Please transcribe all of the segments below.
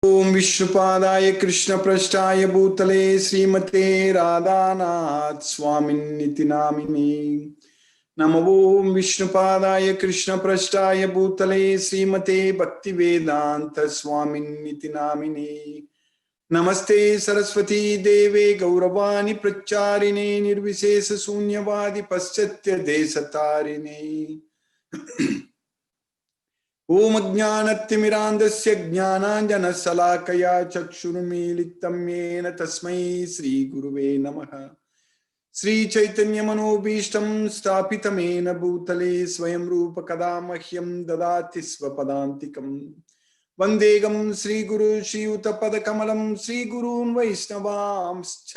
ओम विष्णुपादाय कृष्णपृष्ठाय भूतले श्रीमते राधानाथ स्वामिन्निति नामिने नमो ओम विष्णुपादाय कृष्णपृष्ठाय भूतले श्रीमते भक्तिवेदांत स्वामिन्निति नामिने नमस्ते सरस्वती देवे गौरवाणी प्रचारिणे निर्विशेष शून्यवादी पश्चात्य देशतारिणे ओम अज्ञानतिमिरान्धस्य ज्ञानाञ्जनशलाकया चक्षुरुन्मीलितं येन तस्मै श्रीगुरुवे नमः। श्रीचैतन्यमनोभीष्टं स्थापितमेन भूतले स्वयं रूप कदा मह्यं ददाति स्वपदान्तिकम्। वन्देगं श्रीगुरु श्रीयुतपदकमलं श्रीगुरून् वैष्णवांश्च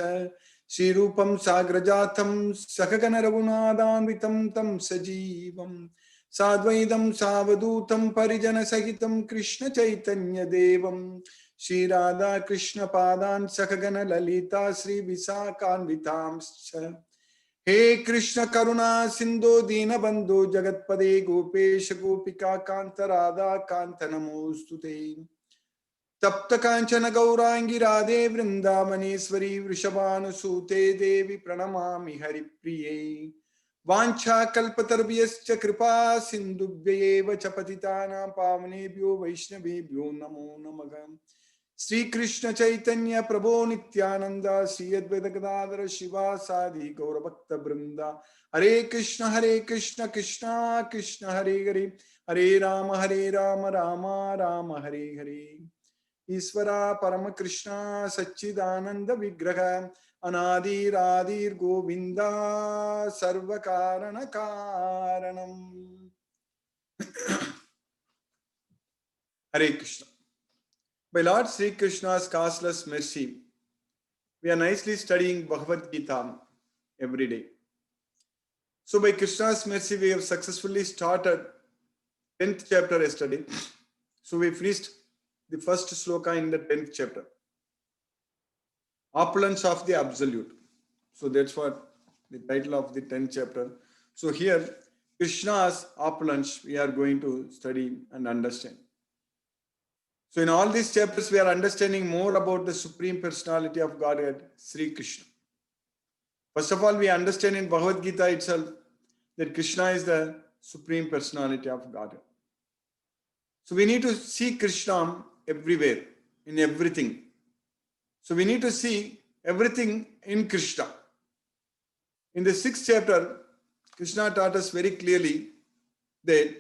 श्रीरूपं साग्रजातं सहगण रघुनाथान्वितं तं सजीवम् साद्वैतं सावधूतं परिजन सहितं कृष्ण चैतन्य देवं श्री राधा कृष्ण पादान् सहगण ललिता श्री विशाखान्वितांश्च। हे कृष्ण करुणा सिंधु दीनबंधु जगत्पदे गोपेश गोपिका कांत राधा कांत नमोस्तुते। तप्त कांचन गौरांगी राधे वृंदावनेश्वरी वृषभानुसूते देवी प्रणमामि हरिप्रिये। वाञ्छाकल्पतरुभ्यश्च कृपा सिन्धुभ्यैव च पतितानां पावनेभ्यो वैष्णवेभ्यो नमो नमः। श्री कृष्ण चैतन्य प्रभो नित्यानंद श्री अद्वैत गदाधर शिवासादि गौरभक्त वृंदा। हरे कृष्ण कृष्ण कृष्ण हरे हरे हरे राम राम राम हरे हरे। ईश्वरा परम कृष्ण सच्चिदानंद विग्रह अनादिरादिर गोविंदा सर्व कारण कारणम। हरे Krishna. By Lord Sri Krishna's causeless mercy, we are nicely studying Bhagavad Gita every day. So by Krishna's mercy, we have successfully started 10th chapter yesterday. So we finished the first sloka in the 10th chapter. Opulence of the Absolute. So that's what the title of the 10th chapter. So here, Krishna's opulence we are going to study and understand. So in all these chapters, we are understanding more about the Supreme Personality of Godhead, Sri Krishna. First of all, we understand in Bhagavad Gita itself that Krishna is the Supreme Personality of Godhead. So we need to see Krishna everywhere, in everything. So we need to see everything in Krishna. In the 6th chapter, Krishna taught us very clearly that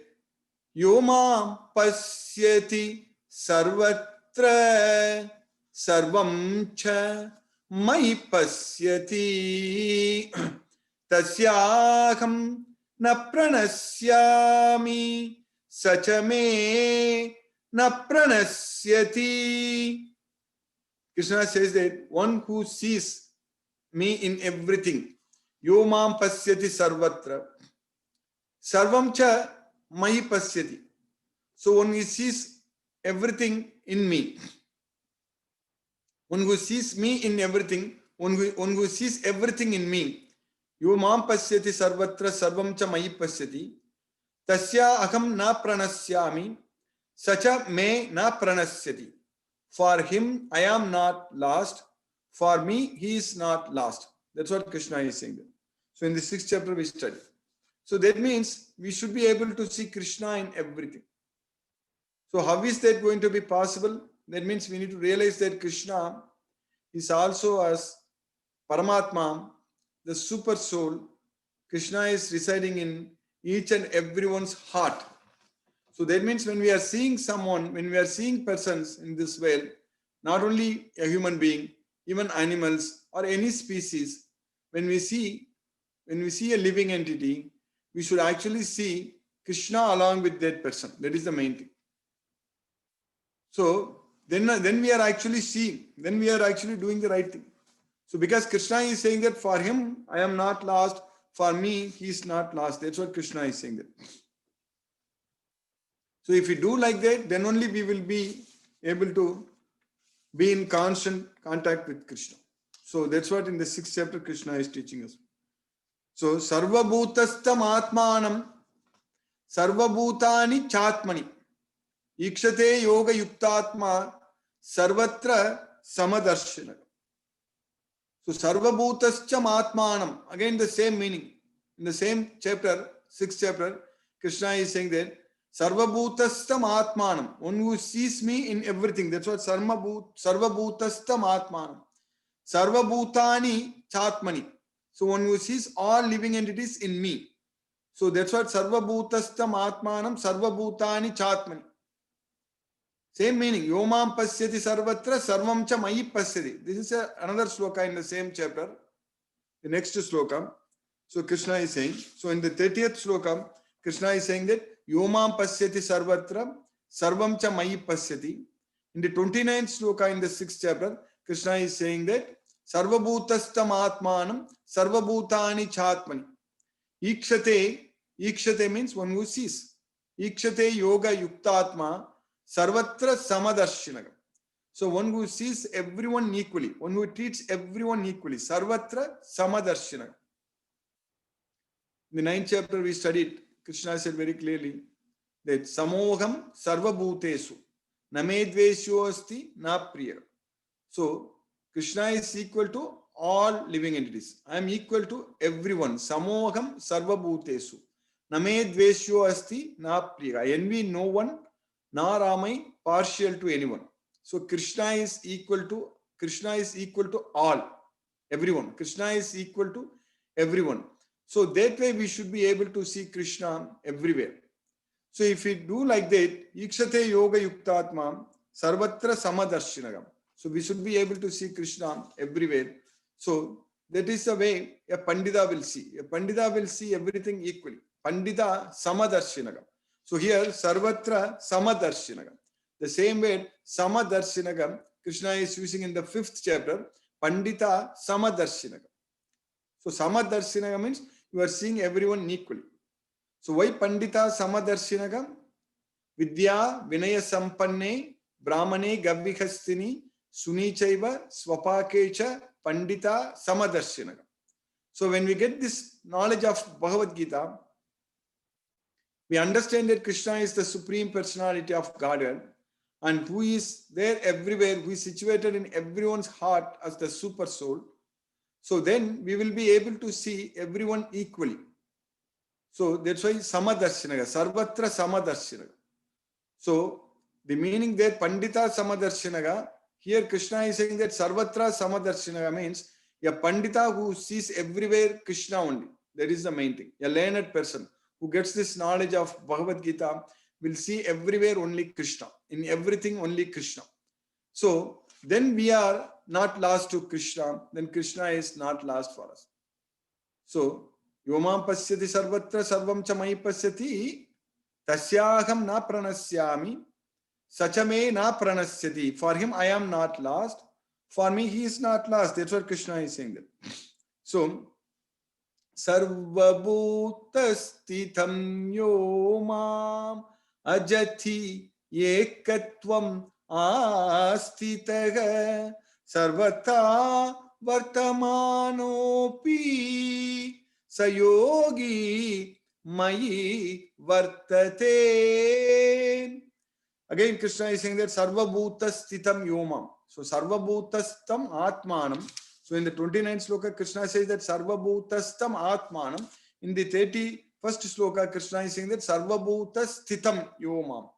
Yoma pasyati sarvatra sarvam cha mai pasyati tasyaham na pranasyami sachame na pranasyati. Krishna says that one who sees me in everything, Yomam pasyati sarvatra sarvam cha mai pasyati. So one who sees everything in me, one who sees me in everything, one who sees everything in me, Yomam pasyati sarvatra sarvam cha mai pasyati tasya aham na pranasyami sacha me na pranasyati. For him I am not lost, for me he is not lost. That's what Krishna is saying there. So in the 6th chapter we study. So that means we should be able to see Krishna in everything. So how is that going to be possible? That means we need to realize that Krishna is also as Paramatma, the super soul. Krishna is residing in each and everyone's heart. So that means when we are seeing someone, when we are seeing persons in this world, not only a human being, even animals or any species, when we see a living entity, we should actually see Krishna along with that person. That is the main thing. So then we are actually seeing, then we are actually doing the right thing. So because Krishna is saying that for him, I am not lost, for me, he is not lost. That's what Krishna is saying that. So if we do like that, then only we will be able to be in constant contact with Krishna. So that's what in the 6th chapter Krishna is teaching us. So sarva bhutastam atmanam sarva bhutani chatmani ikshate yoga yuktatma sarvatra samadarshina. So sarvabhutascha atmanam, again the same meaning. In the same chapter, 6th chapter, Krishna is saying that sarvabhutastam atmanam, one who sees me in everything. That's what sarvabhutastam atmanam. Sarvabhutani chatmani. So one who sees all living entities in me. So that's what sarvabhutastam atmanam sarvabhutani chatmani. Same meaning. Yomam pasyati sarvatra sarvam cha mayi pasyati. This is another sloka in the same chapter. The next sloka. So Krishna is saying, so in the 30th sloka, Krishna is saying that Yomam pasyati sarvatra sarvam cha mayi pasyati. In the 29th sloka in the 6th chapter, Krishna is saying that sarvabhutastam atmanam sarvabhutani chatmani. Ikshate means one who sees. Ikshate yoga yuktatma sarvatra samadarshinaga. So one who sees everyone equally, one who treats everyone equally. Sarvatra samadarshinaga. In the 9th chapter we studied, Krishna said very clearly that samoham sarvabhutesu namedvesyo asti na priya. So Krishna is equal to all living entities. I am equal to everyone. Samoham sarvabhutesu namedvesyo asti na priya. I envy no one, nor am I partial to anyone. So Krishna is equal to all, everyone. Krishna is equal to everyone. So that way we should be able to see Krishna everywhere. So if we do like that, Ikshate yoga yuktatma sarvatra samadarshinaga. So we should be able to see Krishna everywhere. So that is the way a Pandita will see. A Pandita will see everything equally. Pandita samadarshinaga. So here sarvatra samadarshinaga. The same way samadarshinaga Krishna is using in the 5th chapter. Pandita samadarshinaga. So samadarshinaga means you are seeing everyone equally. So why Pandita samadarshinaga? Vidya vinaya sampanne brahmane gavvihastini sunichaiva swapakecha pandita samadarshinaga. So when we get this knowledge of Bhagavad Gita, we understand that Krishna is the supreme personality of Godhead and who is there everywhere, who is situated in everyone's heart as the super soul. So then we will be able to see everyone equally. So that's why samadarshinaga, sarvatra samadarshinaga. So the meaning there, Pandita samadarshinaga, here Krishna is saying that sarvatra samadarshinaga means a Pandita who sees everywhere Krishna only. That is the main thing. A learned person who gets this knowledge of Bhagavad Gita will see everywhere only Krishna. In everything only Krishna. So then we are not lost to Krishna, then Krishna is not lost for us. So, Yomam pasyati sarvatra sarvam cha mayi pasyati tasyaham na pranasyami sachame na pranasyati. For him I am not lost. For me he is not lost. That's what Krishna is saying there. So, sarvabhutastitam yomam ajati ekatvam astitaha sarvata vartamanopi sayogi mayi vartate. Again Krishna is saying that sarvabhutastitam yomam. So sarvabhutastam atmanam. So in the 29th sloka Krishna says that sarvabhutastam atmanam. In the 31st sloka Krishna is saying that sarvabhutastitam yomam.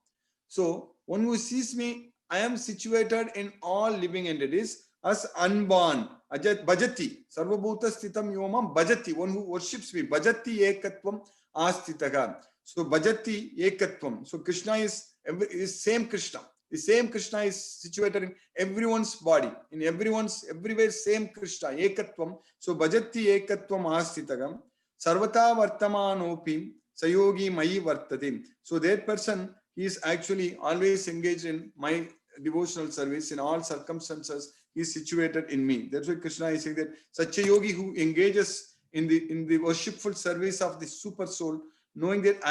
So one who sees me, I am situated in all living entities as unborn. Bhajati. Sarvabhuta sthitam yomam bhajati. One who worships me. Bhajati ekatvam astitaga. So bhajati ekatvam. So Krishna is same Krishna. The same Krishna is situated in everyone's body. In everywhere same Krishna. Ekatvam. So bhajati ekatvam astitagam. Sarvata vartamanopi sayogi mayi vartatim. So that person, he is actually always engaged in my devotional service in all circumstances. He is situated in me. That's why Krishna is saying that such a yogi who engages in the worshipful service of the super soul, knowing that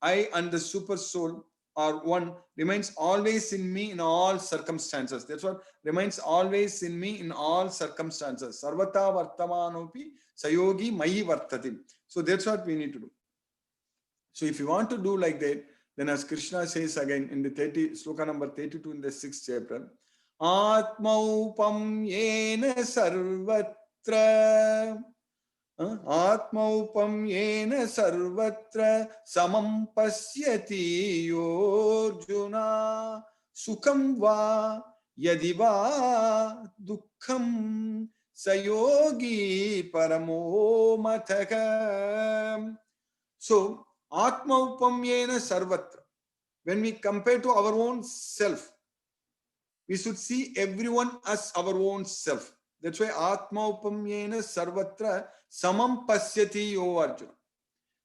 I and the super soul are one, remains always in me in all circumstances. That's what remains always in me in all circumstances. Sarvata vartamanopi sayogi mayi vartatim. So that's what we need to do. So if you want to do like that, then as Krishna says again in the sloka number 32 in the 6th chapter, Atmaupamyena sarvatra. Atmaupamyena sarvatra samam pasyati yorjuna sukham va yadiva dukkham sayogi paramo mataka. So, Atmaupamyena sarvatra. When we compare to our own self, we should see everyone as our own self. That's why Atmaupamyena sarvatra samam pasyati yo Arjuna.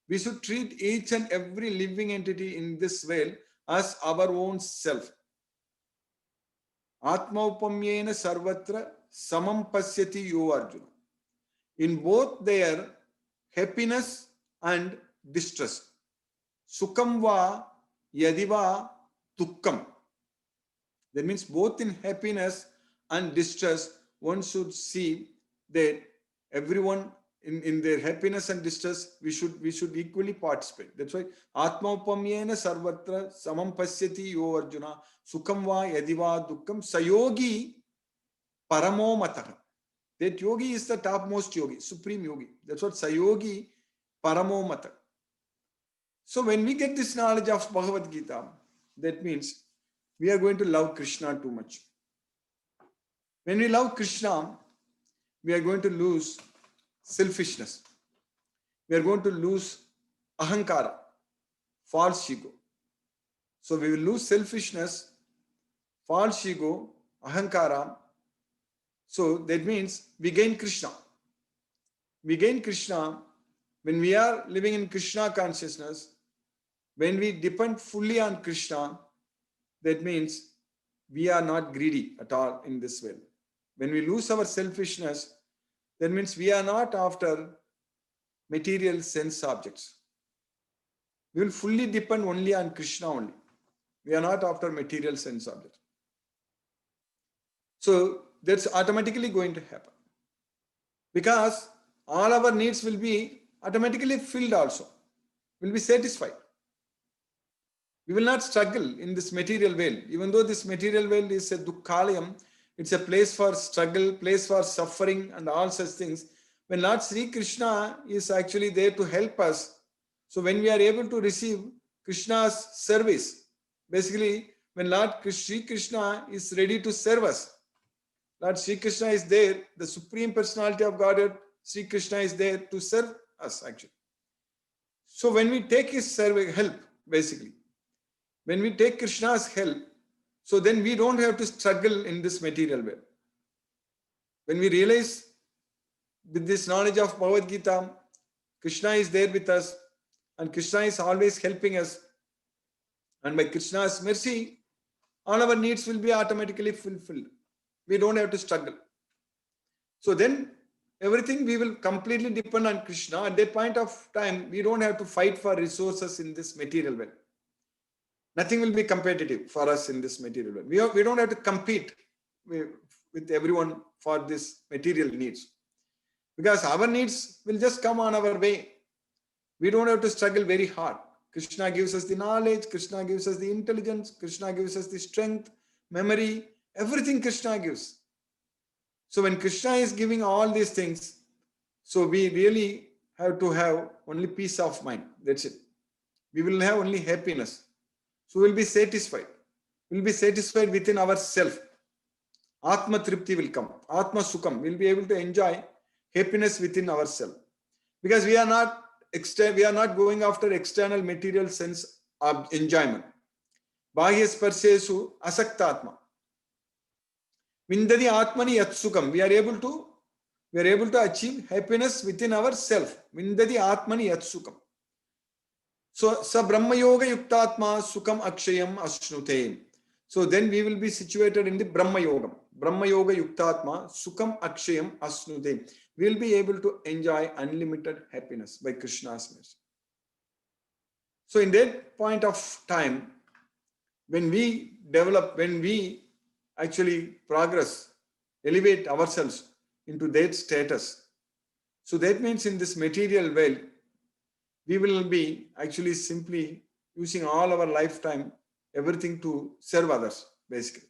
We should treat each and every living entity in this world as our own self. Atmaupamyena sarvatra samam pasyati yo Arjuna. In both their happiness and distress. Sukham va yadiva dukkham. That means both in happiness and distress, one should see that everyone in their happiness and distress, we should equally participate. That's why Atmaupamyena sarvatra samam pasyati yo Arjuna sukham va yadiva dukkham sayogi paramo mataha. That yogi is the topmost yogi, supreme yogi. That's what sayogi paramo mataha. So when we get this knowledge of Bhagavad Gita, that means we are going to love Krishna too much. When we love Krishna, we are going to lose selfishness. We are going to lose ahankara, false ego. So we will lose selfishness, false ego, ahankara. So that means we gain Krishna. We gain Krishna when we are living in Krishna consciousness. When we depend fully on Krishna, that means we are not greedy at all in this world. When we lose our selfishness, that means we are not after material sense objects. We will fully depend only on Krishna only. We are not after material sense objects. So that's automatically going to happen. Because all our needs will be automatically filled also. Will be satisfied. We will not struggle in this material world. Even though this material world is a dukkhalayam, it's a place for struggle, place for suffering and all such things. When Lord Sri Krishna is actually there to help us, so when we are able to receive Krishna's service, basically when Lord Sri Krishna is ready to serve us, Lord Sri Krishna is there, the Supreme Personality of Godhead, Sri Krishna is there to serve us actually. So when we take his help, basically, when we take Krishna's help, so then we don't have to struggle in this material world. When we realize with this knowledge of Bhagavad Gita, Krishna is there with us and Krishna is always helping us. And by Krishna's mercy, all our needs will be automatically fulfilled. We don't have to struggle. So then everything we will completely depend on Krishna. At that point of time, we don't have to fight for resources in this material world. Nothing will be competitive for us in this material world. We don't have to compete with everyone for this material needs. Because our needs will just come on our way. We don't have to struggle very hard. Krishna gives us the knowledge, Krishna gives us the intelligence, Krishna gives us the strength, memory, everything Krishna gives. So when Krishna is giving all these things, so we really have to have only peace of mind. That's it. We will have only happiness. So we'll be satisfied. We'll be satisfied within ourselves. Atma Tripti will come. Atma Sukham. We'll be able to enjoy happiness within ourselves. Because we are not going after external material sense of enjoyment. Bahya Sparsesu Asaktatma. Vindadi Atmani Yat Sukham. We are able to achieve happiness within ourselves. Vindadi Atmani Yat Sukham. So, sa Brahma Yoga Yuktatma Sukham Akshayam Ashnute. So then we will be situated in the Brahma Yoga. Brahma Yoga Yuktatma Sukham Akshayam Ashnute. We will be able to enjoy unlimited happiness by Krishna's mercy. So in that point of time, when we develop, when we actually progress, elevate ourselves into that status, so that means in this material world, we will be actually simply using all our lifetime, everything to serve others, basically.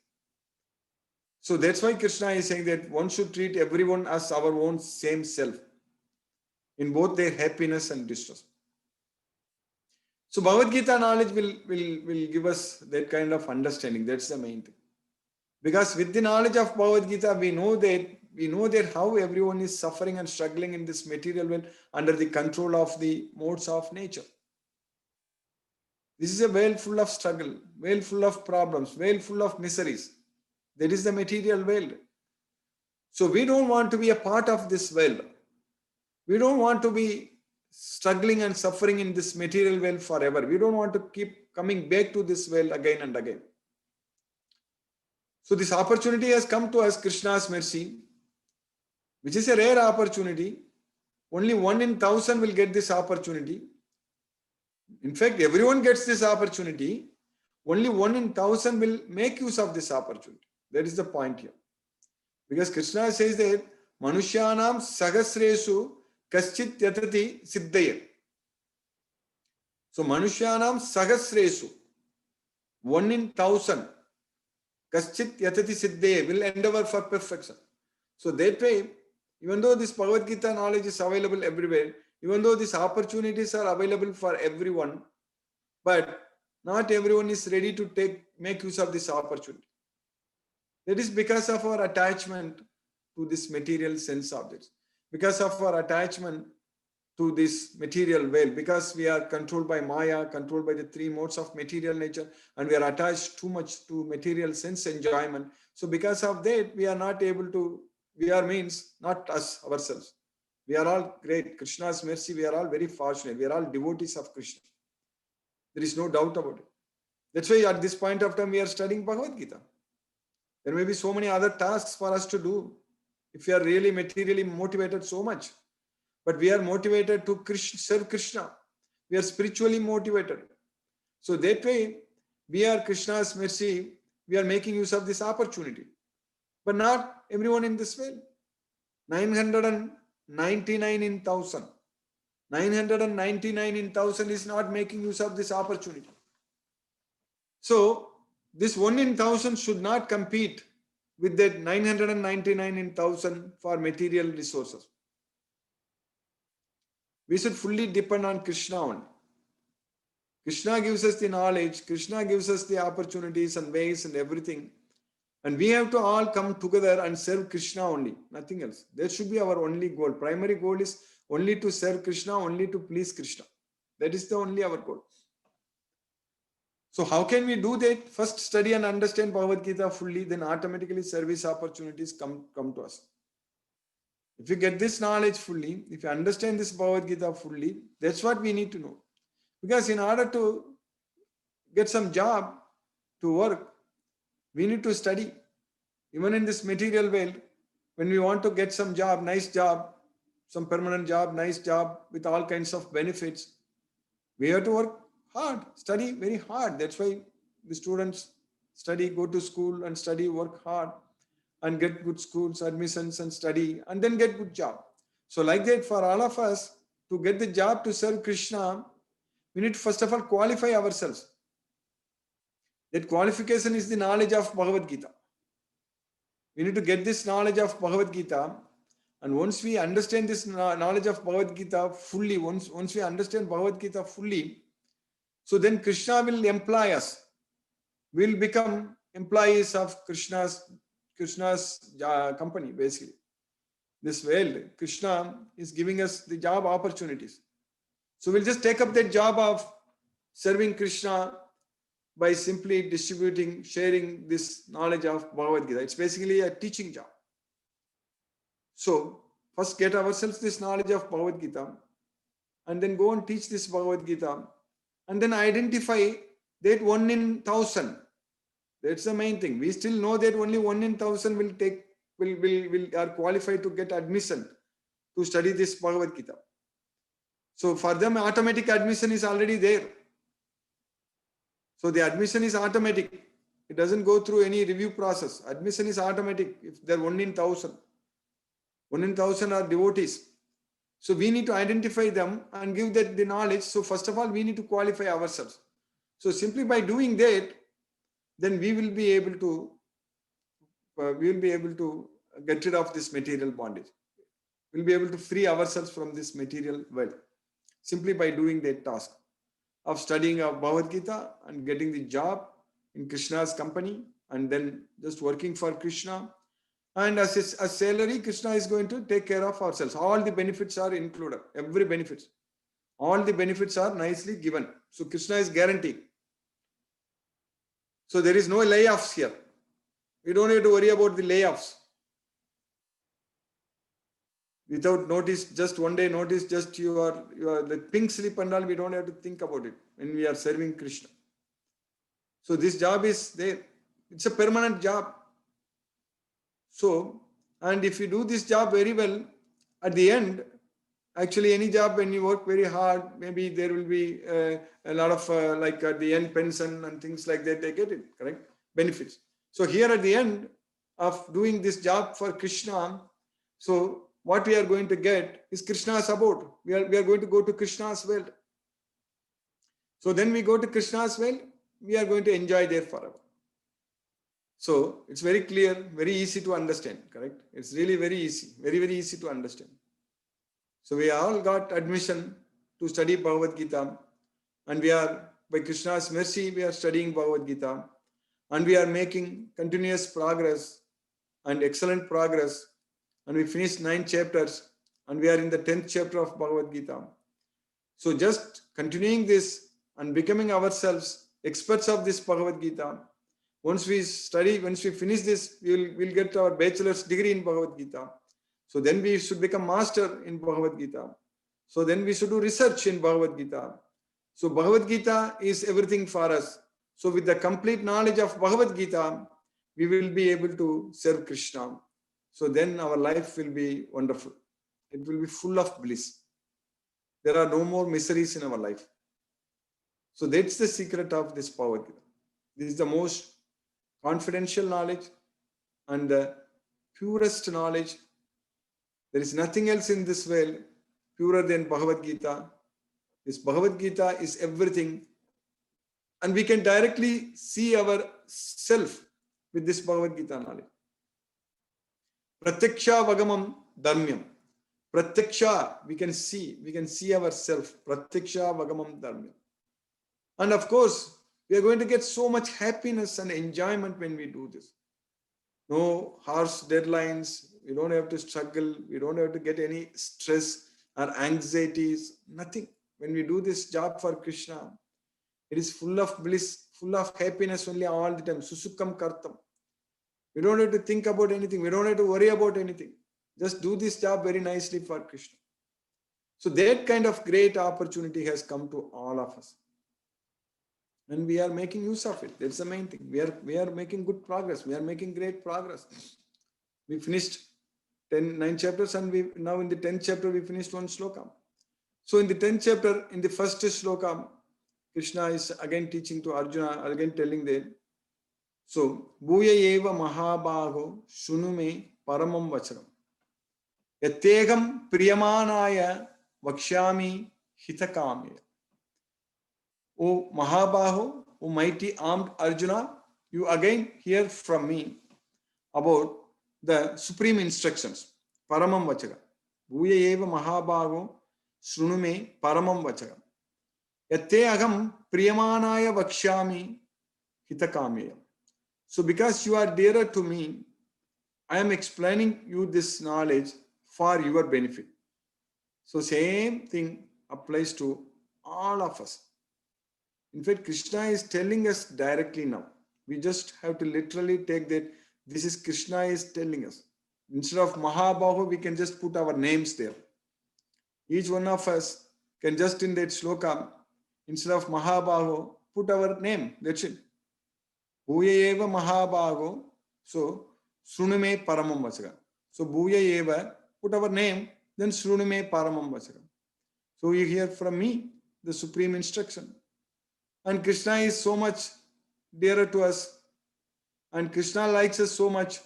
So that's why Krishna is saying that one should treat everyone as our own same self in both their happiness and distress. So Bhagavad Gita knowledge will give us that kind of understanding. That's the main thing. Because with the knowledge of Bhagavad Gita, we know that how everyone is suffering and struggling in this material world under the control of the modes of nature. This is a world full of struggle, world full of problems, world full of miseries. That is the material world. So we don't want to be a part of this world. We don't want to be struggling and suffering in this material world forever. We don't want to keep coming back to this world again and again. So this opportunity has come to us, Krishna's mercy, which is a rare opportunity. Only 1 in 1,000 will get this opportunity. In fact, everyone gets this opportunity. Only 1 in 1,000 will make use of this opportunity. That is the point here. Because Krishna says that Manushyanam Sahasresu Kaschit Yatati Siddhaya. So Manushyanam Sahasresu, 1 in 1,000, Kaschit Yatati Siddhaya, will endeavor for perfection. So that way, even though this Bhagavad Gita knowledge is available everywhere, even though these opportunities are available for everyone, but not everyone is ready to make use of this opportunity. That is because of our attachment to this material sense objects, because of our attachment to this material world, because we are controlled by Maya, controlled by the 3 modes of material nature, and we are attached too much to material sense enjoyment. So because of that, we are not able to, we are means not us, ourselves. We are all great. Krishna's mercy, we are all very fortunate. We are all devotees of Krishna. There is no doubt about it. That's why at this point of time, we are studying Bhagavad Gita. There may be so many other tasks for us to do if we are really materially motivated so much. But we are motivated to serve Krishna. We are spiritually motivated. So that way, we are Krishna's mercy. We are making use of this opportunity. But not everyone in this way. 999 in 1,000. 999 in 1,000 is not making use of this opportunity. So this 1 in 1,000 should not compete with that 999 in 1,000 for material resources. We should fully depend on Krishna only. Krishna gives us the knowledge, Krishna gives us the opportunities and ways and everything. And we have to all come together and serve Krishna only, nothing else. That should be our only goal. Primary goal is only to serve Krishna, only to please Krishna. That is the only our goal. So how can we do that? First study and understand Bhagavad Gita fully, then automatically service opportunities come to us. If you get this knowledge fully, if you understand this Bhagavad Gita fully, that's what we need to know. Because in order to get some job, to work, we need to study. Even in this material world, when we want to get some job, nice job, some permanent job, nice job with all kinds of benefits, we have to work hard, study very hard. That's why the students study, go to school and study, work hard and get good schools, admissions and study and then get good job. So like that, for all of us to get the job to serve Krishna, we need to first of all qualify ourselves. That qualification is the knowledge of Bhagavad Gita. We need to get this knowledge of Bhagavad Gita, and once we understand this knowledge of Bhagavad Gita fully, once we understand Bhagavad Gita fully, so then Krishna will employ us. We will become employees of Krishna's company, basically. This world, Krishna is giving us the job opportunities. So we'll just take up that job of serving Krishna by simply distributing, sharing this knowledge of Bhagavad Gita. It's basically a teaching job. So first get ourselves this knowledge of Bhagavad Gita and then go and teach this Bhagavad Gita and then identify that 1 in 1,000. That's the main thing. We still know that only 1 in 1,000 are qualified to get admission to study this Bhagavad Gita. So for them, automatic admission is already there. So the admission is automatic. It doesn't go through any review process. Admission is automatic if they're 1 in 1,000. 1 in 1,000 are devotees. So we need to identify them and give that the knowledge. So first of all, we need to qualify ourselves. So simply by doing that, then we will be able to we will be able to get rid of this material bondage. We'll be able to free ourselves from this material world simply by doing that task of studying of Bhagavad Gita and getting the job in Krishna's company and then just working for Krishna. And as a salary, Krishna is going to take care of ourselves. All the benefits are included, every benefit. All the benefits are nicely given. So Krishna is guaranteeing. So there is no layoffs here. We don't have to worry about the layoffs. Without notice, just one day notice, just the pink slip and all, we don't have to think about it when we are serving Krishna. So this job is there. It's a permanent job. So, and if you do this job very well, at the end, actually any job when you work very hard, maybe there will be a lot of like at the end pension and things like that, they get it, correct? Benefits. So here at the end of doing this job for Krishna, so what we are going to get is Krishna's abode. We are going to go to Krishna's world. So then we go to Krishna's world, we are going to enjoy there forever. So it's very clear, very easy to understand, correct? It's really very easy, very, very easy to understand. So we all got admission to study Bhagavad Gita, and we are, by Krishna's mercy, we are studying Bhagavad Gita, and we are making continuous progress and excellent progress. And we finished 9 chapters, and we are in the 10th chapter of Bhagavad Gita. So just continuing this and becoming ourselves experts of this Bhagavad Gita. Once we study, once we finish this, we'll get our bachelor's degree in Bhagavad Gita. So then we should become master in Bhagavad Gita. So then we should do research in Bhagavad Gita. So Bhagavad Gita is everything for us. So with the complete knowledge of Bhagavad Gita, we will be able to serve Krishna. So then our life will be wonderful. It will be full of bliss. There are no more miseries in our life. So that's the secret of this Bhagavad Gita. This is the most confidential knowledge and the purest knowledge. There is nothing else in this world purer than Bhagavad Gita. This Bhagavad Gita is everything. And we can directly see ourself with this Bhagavad Gita knowledge. Pratyaksha Vagamam Dharmyam. Pratyaksha, we can see ourselves. Pratyaksha Vagamam Dharmyam. And of course, we are going to get so much happiness and enjoyment when we do this. No harsh deadlines. We don't have to struggle. We don't have to get any stress or anxieties. Nothing. When we do this job for Krishna, it is full of bliss, full of happiness only all the time. Susukam kartam. We don't have to think about anything. We don't have to worry about anything. Just do this job very nicely for Krishna. So that kind of great opportunity has come to all of us. And we are making use of it. That's the main thing. We are making good progress. We are making great progress. We finished 9 chapters, and we now in the 10th chapter we finished 1 shloka. So in the 10th chapter, in the first shloka, Krishna is again teaching to Arjuna, again telling them. So, Bhuya eva mahabhago shunume paramam vachanam. Yategam priyamanaya vakshami hitakamya. O Mahabaho, O mighty armed Arjuna, you again hear from me about the supreme instructions. Paramam Vachaga. Bhuya eva Mahabaho Shrunume Paramam Vachaga. Yatte agam Priyamanaya Vakshami Hitakamya. So because you are dearer to me, I am explaining you this knowledge for your benefit. So same thing applies to all of us. In fact, Krishna is telling us directly now. We just have to literally take that this is Krishna is telling us. Instead of Mahabaho, we can just put our names there. Each one of us can just in that shloka, instead of Mahabaho, put our name. That's it. Bhuya eva Mahabaho. So, Shrunume Paramam Vachaga. So, Bhuya eva, put our name, then Shrunume Paramam Vachaga. So, you hear from me the supreme instruction. And Krishna is so much dearer to us. And Krishna likes us so much.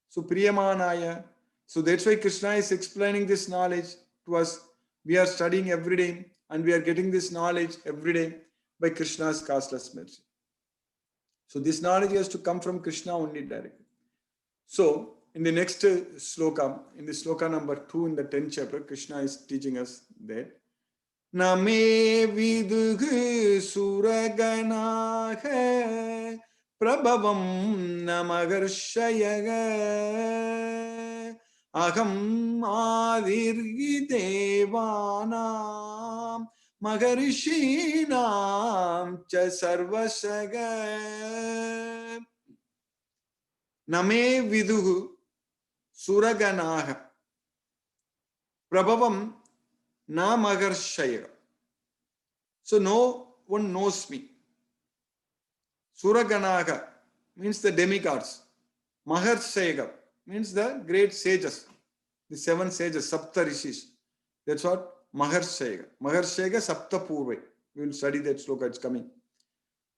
So Priyamanaya. So that's why Krishna is explaining this knowledge to us. We are studying every day and we are getting this knowledge every day by Krishna's causeless mercy. So this knowledge has to come from Krishna only directly. So, in the next sloka, in the sloka number 2 in the 10th chapter, Krishna is teaching us that Name vidugu suraganaha prabhavam namagarshaya aham adirgi devanam magarishinam cha sarvasaga. Name vidugu suraganaha prabhavam na magarshaya. So no one knows me. Suraganaga means the demigods. Maharshaya means the great sages, the 7 sages, Sapta Rishis. That's what Maharshaya. Maharshaya Sapta Purve. We will study that sloka, it's coming.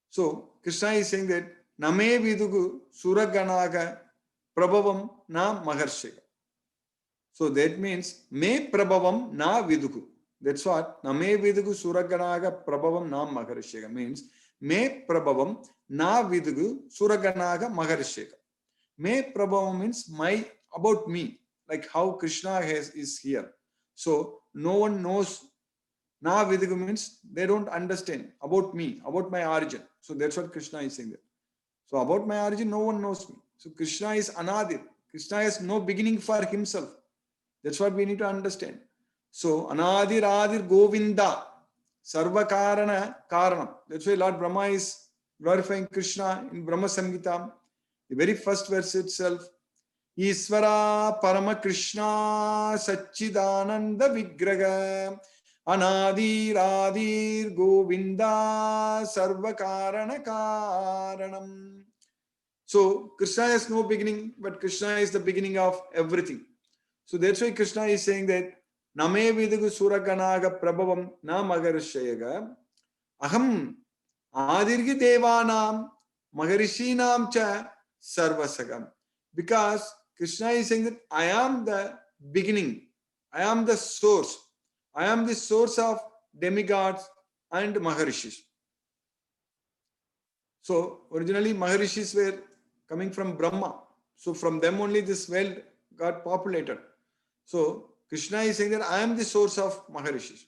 So Krishna is saying that Name vidugu suraganaga prabhavam na maharshaya. So that means me prabhavam na vidugu. That's what Name vidugu suraganaga prabhavam na maharshaya means. Me prabhavam na vidugu suraganaga maharshaya. Me prabhavam means my about me, like how Krishna is here. So no one knows. Na vidugu means they don't understand about me, about my origin. So that's what Krishna is saying there. So about my origin, no one knows me. So Krishna is Anadir. Krishna has no beginning for himself. That's what we need to understand. So Anadir Adir Govinda Sarva Karana Karanam. That's why Lord Brahma is glorifying Krishna in Brahma Samgita. The very first verse itself. Isvara Parama Krishna Satchidananda Vigraha Anadir Adir Govinda Sarva Karana Karanam. So Krishna has no beginning, but Krishna is the beginning of everything. So that's why Krishna is saying that Name vidugu suraganaga prabhavam na magarshyaga aham adirgi devanam magarishinam cha sarvasagam. Because Krishna is saying that I am the beginning, I am the source, I am the source of demigods and maharishis. So originally maharishis were coming from Brahma. So from them only this world got populated. So Krishna is saying that I am the source of Maharishis.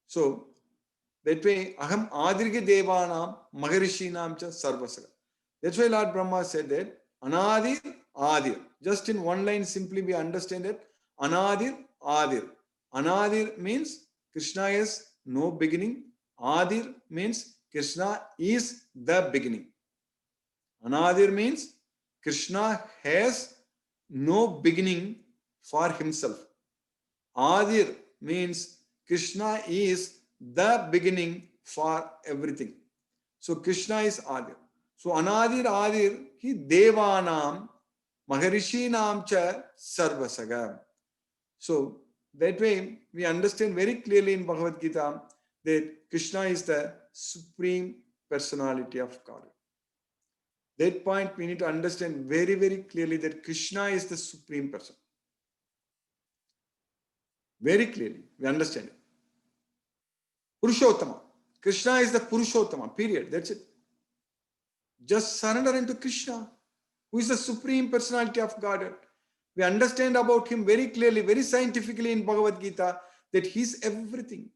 So that way, Aham Adirgi Devanam Maharishinam cha Sarvasaga. That's why Lord Brahma said that Anadir Adir. Just in one line, simply we understand that Anadir Adir. Anadir means Krishna has no beginning. Adir means Krishna is the beginning. Anadir means Krishna has no beginning for himself. Adir means Krishna is the beginning for everything. So Krishna is Adir. So Anadir Adir he Devanam Maharishinam cha Sarvasaga. So that way we understand very clearly in Bhagavad Gita that Krishna is the supreme personality of God. That point we need to understand very, very clearly that Krishna is the supreme person. Very clearly, we understand it. Purushottama. Krishna is the Purushottama, period. That's it. Just surrender into Krishna, who is the supreme personality of Godhead. We understand about him very clearly, very scientifically in Bhagavad Gita that he is everything.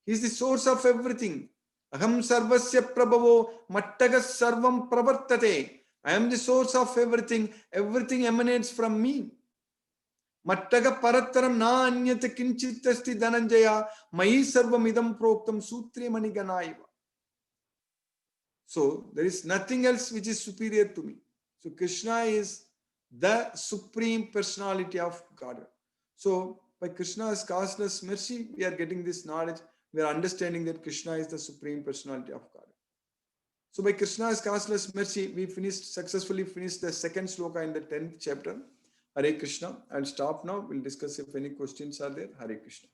He is the source of everything. Aham sarvasya prabhavo mattagas sarvam pravartate. I am the source of everything. Everything emanates from me. Mattaga parattaram na anyate kinchitasti dhananjaya mayi sarvam idam proktam sutre maniganaiva. So there is nothing else which is superior to me. So Krishna is the supreme personality of God. So by Krishna's causeless mercy, we are getting this knowledge. We are understanding that Krishna is the supreme personality of God. So by Krishna's causeless mercy, we successfully finished the second sloka in the 10th chapter. Hare Krishna. I'll stop now. We'll discuss if any questions are there. Hare Krishna.